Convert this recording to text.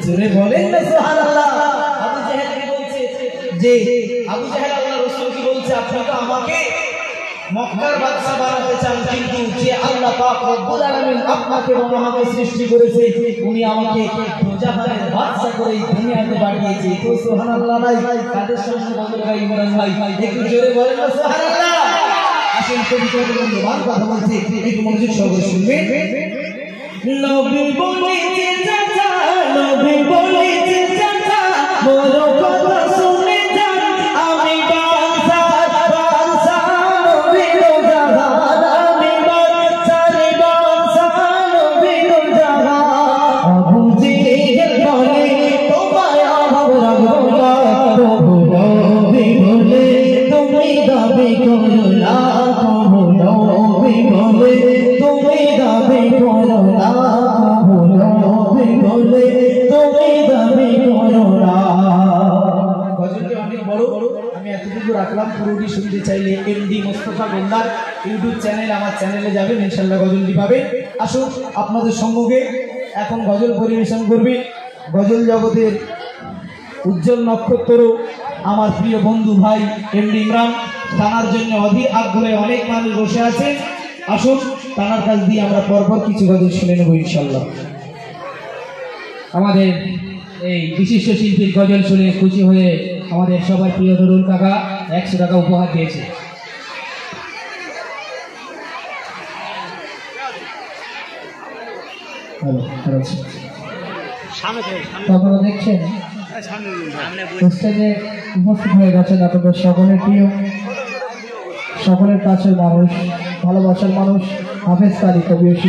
জোরে বলেন না সুবহানাল্লাহ। আবু জাহেল কি বলছে যে আবু জাহেল আল্লাহর রাসূল কি বলছে, আপনি তো আমাকে মক্কার বাদশা বানাতে চান, কিন্তু যে আল্লাহ পাক রব্বুল আলামিন আপনাকে এবং আমাকে সৃষ্টি করেছে উনি আমাকে জাহানের বাদশা করে এই দুনিয়াতে পাঠিয়েছে। তো সুবহানাল্লাহ ভাই, কাদের সামনে বলতে ভাই ইমরান ভাই একটু জোরে বলেন না সুবহানাল্লাহ। আসেন কবিতার মূল্যবান কথা বলছে, একটু মনোযোগ সহকারে শুনবেন। নবী বলেছে চাচা, নবী বলেছে চাচা, বড় কথা শুনে যান, আমি বাদশা বাদশা নবীর জাহান, আমি বাদশা নবীর জাহান। আবু জেহেল বলে তোমায় অভাব রাখবো না, তবু নবী বলে তুমি দাবি করো না, তবু নবী বলে তুমি দাবি করো না, আমি এতটুকু রাখলাম। পুরোটি শুনতে চাইলে MD Mostafa Goldar YouTube channel, আমার চ্যানেলে যাবেন, ইনশাল্লাহ গজলটি পাবেন। আসুন আপনাদের সম্মুখে এখন গজল পরিবেশন করবে গজল জগতের উজ্জ্বল নক্ষত্র আমার প্রিয় বন্ধু ভাই এমডি ইমরান। তানার জন্য অধীর আগ্রহে অনেক মানুষ বসে আছে। আসুন তানার কাছ দিয়ে আমরা পরপর কিছু গজল শুনে নেব ইনশাল্লাহ। আমাদের এই বিশিষ্ট শিল্পীর গজল শুনে খুশি হয়ে আমাদের সবার প্রিয় নুরুল কাকা 100 টাকা উপহার দিয়েছে। আপনারা দেখছেন স্টেজে উপস্থিত হয়ে গেছেন আপনাদের সকলের প্রিয়, সকলের কাছের মানুষ, ভালোবাসার মানুষ হাফেজ কালী কবি।